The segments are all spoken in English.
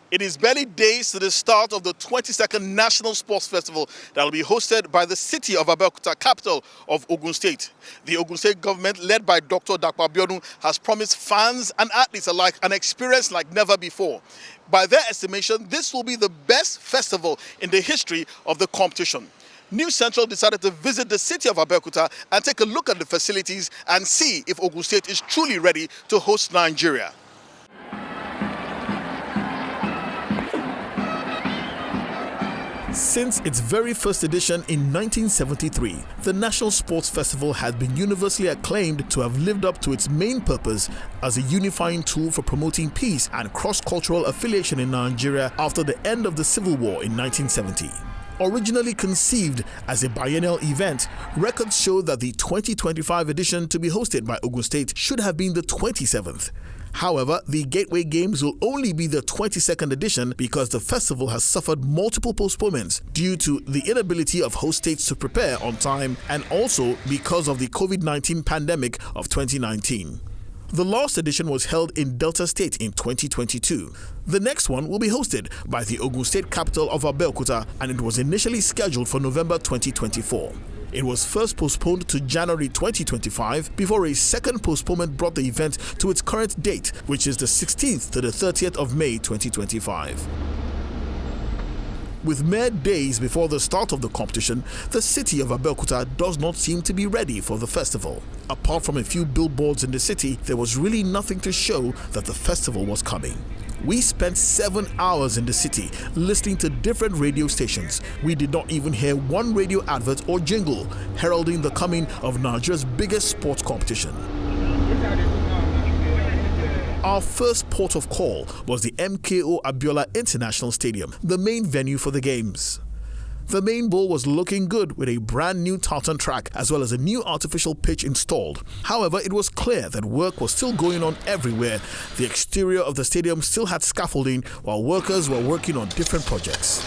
It is barely days to the start of the 22nd National Sports Festival that will be hosted by the city of Abeokuta, capital of Ogun State. The Ogun State government, led by Dr. Abeokuta, has promised fans and athletes alike an experience like never before. By their estimation, this will be the best festival in the history of the competition. News Central decided to visit the city of Abeokuta and take a look at the facilities and see if Ogun State is truly ready to host Nigeria. Since its very first edition in 1973, the National Sports Festival has been universally acclaimed to have lived up to its main purpose as a unifying tool for promoting peace and cross-cultural affiliation in Nigeria after the end of the Civil War in 1970. Originally conceived as a biennial event, records show that the 2025 edition to be hosted by Ogun State should have been the 27th. However, the Gateway Games will only be the 22nd edition because the festival has suffered multiple postponements due to the inability of host states to prepare on time and also because of the COVID-19 pandemic of 2019. The last edition was held in Delta State in 2022. The next one will be hosted by the Ogun State capital of Abeokuta, and it was initially scheduled for November 2024. It was first postponed to January 2025 before a second postponement brought the event to its current date, which is the 16th to the 30th of May 2025. With mere days before the start of the competition, the city of Abeokuta does not seem to be ready for the festival. Apart from a few billboards in the city, there was really nothing to show that the festival was coming. We spent 7 hours in the city listening to different radio stations. We did not even hear one radio advert or jingle heralding the coming of Nigeria's biggest sports competition. Our first port of call was the MKO Abiola International Stadium, the main venue for the games. The main bowl was looking good with a brand new tartan track as well as a new artificial pitch installed. However, it was clear that work was still going on everywhere. The exterior of the stadium still had scaffolding while workers were working on different projects.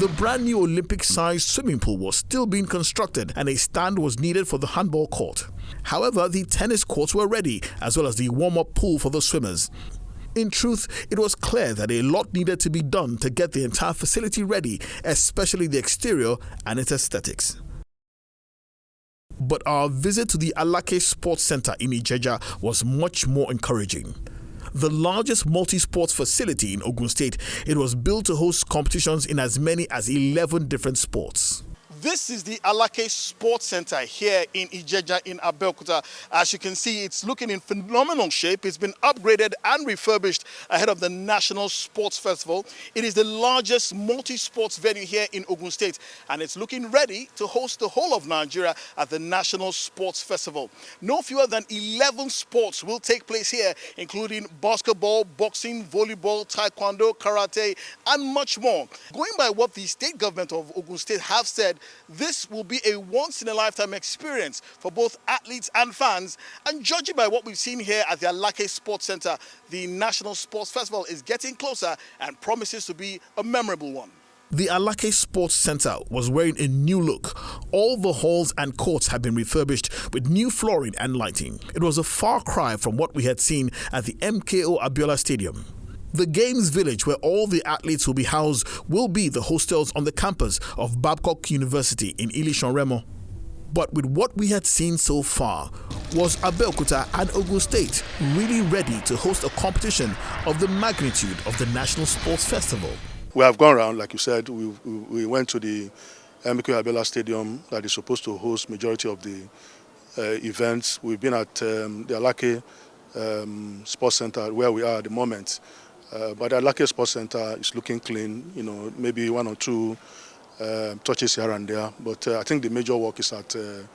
The brand new Olympic-sized swimming pool was still being constructed and a stand was needed for the handball court. However, the tennis courts were ready as well as the warm-up pool for the swimmers. In truth, it was clear that a lot needed to be done to get the entire facility ready, especially the exterior and its aesthetics. But our visit to the Alake Sports Center in Ijeja was much more encouraging. The largest multi-sports facility in Ogun State, it was built to host competitions in as many as 11 different sports. This is the Alake Sports Center here in Ijeja in Abeokuta. As you can see, it's looking in phenomenal shape. It's been upgraded and refurbished ahead of the National Sports Festival. It is the largest multi-sports venue here in Ogun State, and it's looking ready to host the whole of Nigeria at the National Sports Festival. No fewer than 11 sports will take place here, including basketball, boxing, volleyball, taekwondo, karate, and much more. Going by what the state government of Ogun State have said, this will be a once-in-a-lifetime experience for both athletes and fans. And judging by what we've seen here at the Alake Sports Center, the National Sports Festival is getting closer and promises to be a memorable one. The Alake Sports Center was wearing a new look. All the halls and courts had been refurbished with new flooring and lighting. It was a far cry from what we had seen at the MKO Abiola Stadium. The Games Village, where all the athletes will be housed, will be the hostels on the campus of Babcock University in Ilishan-Remo. But with what we had seen so far, was Abeokuta and Ogun State really ready to host a competition of the magnitude of the National Sports Festival? We have gone around, like you said, we went to the MKO Abiola Stadium that is supposed to host majority of the events. We've been at the Alake Sports Center where we are at the moment. But the Alake Sports Center is looking clean, maybe one or two touches here and there. But I think the major work is at the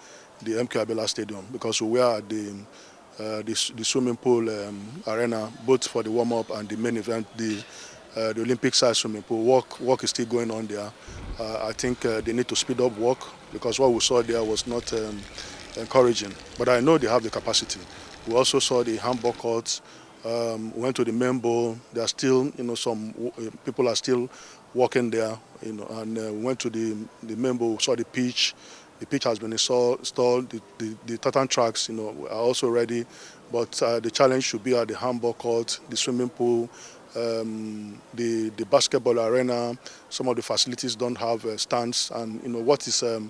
MKO Abiola Stadium because we were at the swimming pool arena, both for the warm-up and the main event, the Olympic-sized swimming pool. Work is still going on there. I think they need to speed up work because what we saw there was not encouraging. But I know they have the capacity. We also saw the handball courts. Went to the main bowl. There are still, some people are still working there, and went to the main bowl, saw the pitch, The pitch has been installed. The tartan tracks, are also ready. But the challenge should be at the handball court, the swimming pool, the basketball arena. Some of the facilities don't have stands, and what is a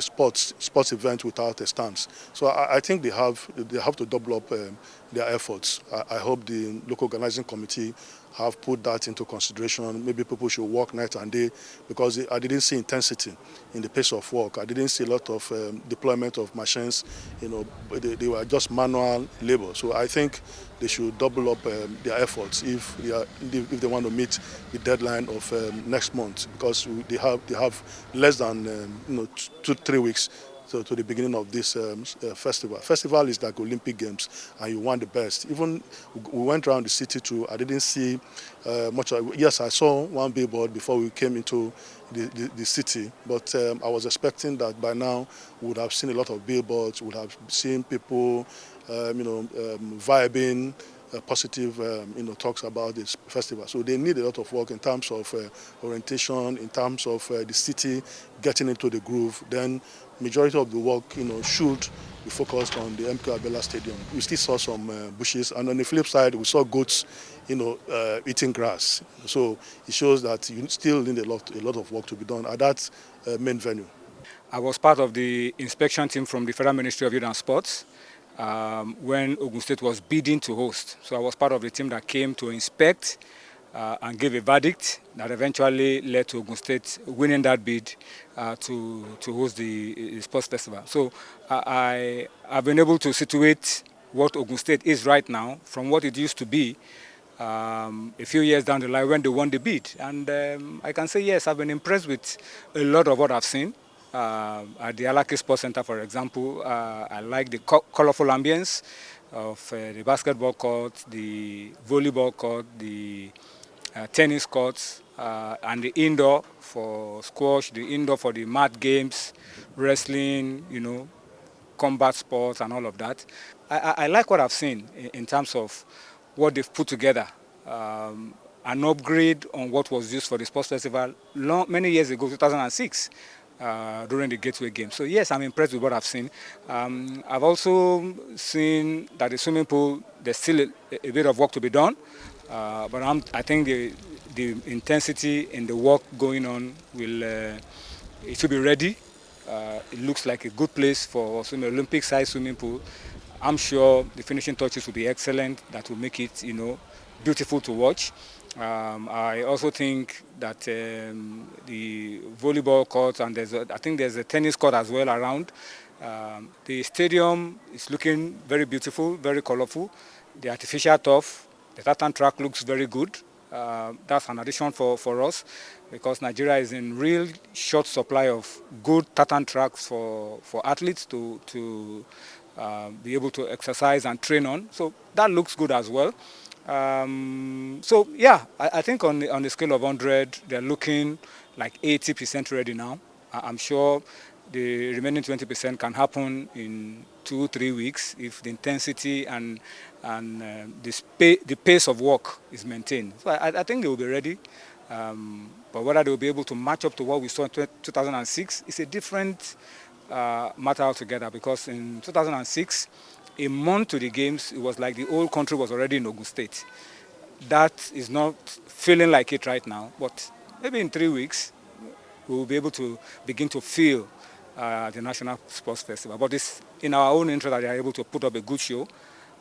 sports event without a stands? So I think they have to double up their efforts. I hope the local organizing committee have put that into consideration. Maybe people should work night and day, because I didn't see intensity in the pace of work. I didn't see a lot of deployment of machines. They were just manual labor. So I think they should double up their efforts if they want to meet the deadline of next month, because they have less than 2-3 weeks to the beginning of this festival. Festival is like Olympic Games, and you want the best. Even we went around the city too. I didn't see much. Yes, I saw one billboard before we came into the city, but I was expecting that by now we would have seen a lot of billboards, would have seen people, vibing. Positive talks about this festival. So they need a lot of work in terms of orientation, in terms of the city getting into the groove. Then majority of the work should be focused on the MK Abiola Stadium. We still saw some bushes, and on the flip side we saw goats eating grass. So it shows that you still need a lot of work to be done at that main venue. I was part of the inspection team from the Federal Ministry of Youth and Sports when Ogun State was bidding to host. So I was part of the team that came to inspect and give a verdict that eventually led to Ogun State winning that bid to host the sports festival. So I've been able to situate what Ogun State is right now from what it used to be a few years down the line when they won the bid. And I can say, yes, I've been impressed with a lot of what I've seen. At the Alaki Sports Center, for example, I like the colorful ambience of the basketball court, the volleyball court, the tennis courts, and the indoor for squash, the indoor for the mat games, wrestling, combat sports and all of that. I like what I've seen in terms of what they've put together. An upgrade on what was used for the sports festival many years ago, 2006. During the Gateway Games. So yes, I'm impressed with what I've seen. I've also seen that the swimming pool, there's still a bit of work to be done, but I think the intensity in the work going on it should be ready. It looks like a good place for an Olympic-sized swimming pool. I'm sure the finishing touches will be excellent. That will make it, beautiful to watch. I also think that the volleyball court, and I think there's a tennis court as well around. The stadium is looking very beautiful, very colorful. The artificial turf, the tartan track looks very good. That's an addition for us, because Nigeria is in real short supply of good tartan tracks for athletes to be able to exercise and train on. So that looks good as well. So yeah, I think on the scale of 100, they're looking like 80% ready now. I'm sure the remaining 20% can happen in 2-3 weeks if the intensity and the pace of work is maintained. So I think they will be ready. But whether they will be able to match up to what we saw in 2006 is a different matter altogether, because in 2006, a month to the games, it was like the whole country was already in Ogun State. That is not feeling like it right now, but maybe in 3 weeks, we will be able to begin to feel the National Sports Festival. But it's in our own interest that they are able to put up a good show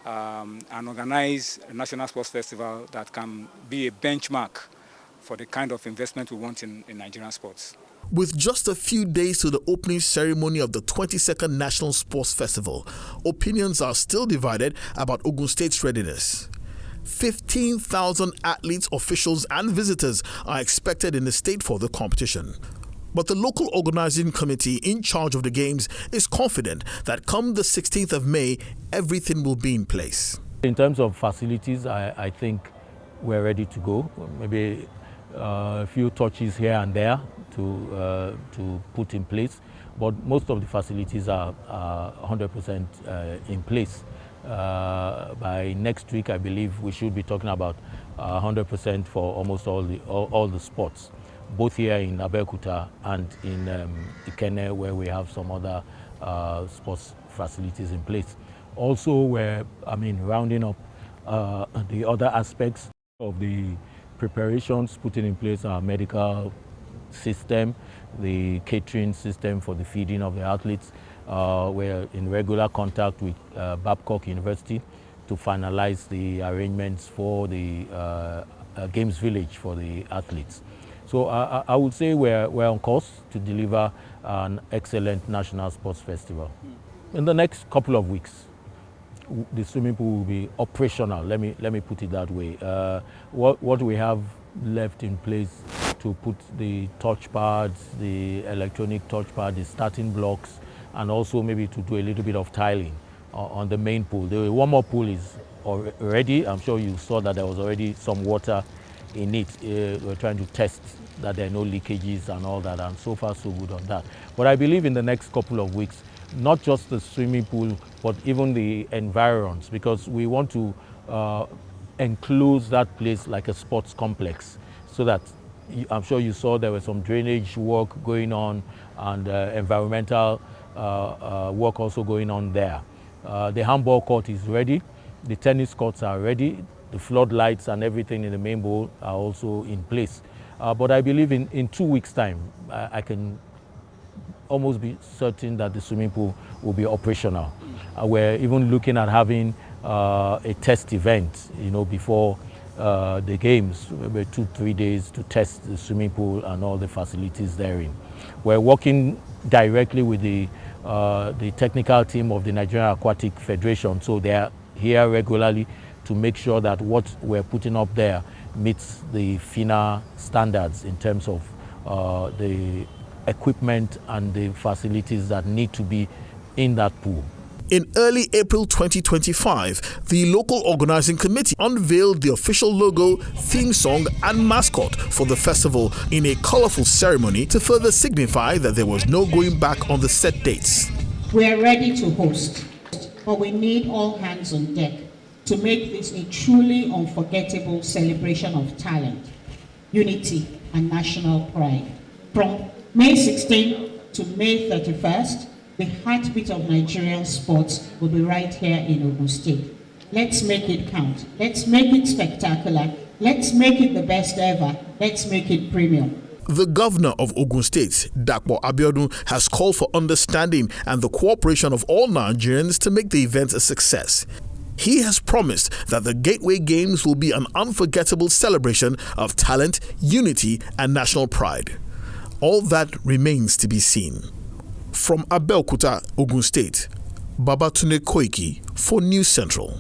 and organize a National Sports Festival that can be a benchmark for the kind of investment we want in Nigerian sports. With just a few days to the opening ceremony of the 22nd National Sports Festival, opinions are still divided about Ogun State's readiness. 15,000 athletes, officials and visitors are expected in the state for the competition. But the local organizing committee in charge of the games is confident that come the 16th of May, everything will be in place. In terms of facilities, I think we're ready to go. Maybe a few touches here and there to put in place, but most of the facilities are 100% in place. By next week, I believe we should be talking about 100% for almost all the sports. both here in Abeokuta and in Ikenne, where we have some other sports facilities in place. Also, we're rounding up the other aspects of the preparations, putting in place our medical system, the catering system for the feeding of the athletes. We're in regular contact with Babcock University to finalize the arrangements for the Games Village for the athletes. So I would say we're on course to deliver an excellent National Sports Festival. In the next couple of weeks, the swimming pool will be operational. Let me put it that way. What we have left in place to put the touch pads, the electronic touch pad, the starting blocks, and also maybe to do a little bit of tiling on the main pool. The warm-up pool is already. I'm sure you saw that there was already some water in it. We're trying to test that there are no leakages and all that, and so far so good on that. But I believe in the next couple of weeks, not just the swimming pool, but even the environs, because we want to enclose that place like a sports complex, so that I'm sure you saw there was some drainage work going on and environmental work also going on there. The handball court is ready, the tennis courts are ready, the floodlights and everything in the main bowl are also in place. But I believe in 2 weeks' time, I can almost be certain that the swimming pool will be operational. We're even looking at having a test event, before the games, maybe 2-3 days to test the swimming pool and all the facilities therein. We're working directly with the technical team of the Nigerian Aquatic Federation, so they are here regularly to make sure that what we're putting up there meets the FINA standards in terms of the equipment and the facilities that need to be in that pool. In early April 2025, the local organizing committee unveiled the official logo, theme song, and mascot for the festival in a colorful ceremony to further signify that there was no going back on the set dates. We are ready to host, but we need all hands on deck to make this a truly unforgettable celebration of talent, unity, and national pride. From May 16th to May 31st, the heartbeat of Nigerian sports will be right here in Ogun State. Let's make it count. Let's make it spectacular. Let's make it the best ever. Let's make it premium. The governor of Ogun State, Dr. Abeokuta, has called for understanding and the cooperation of all Nigerians to make the event a success. He has promised that the Gateway Games will be an unforgettable celebration of talent, unity, and national pride. All that remains to be seen. From Abeokuta, Ogun State, Babatunde Koiki for News Central.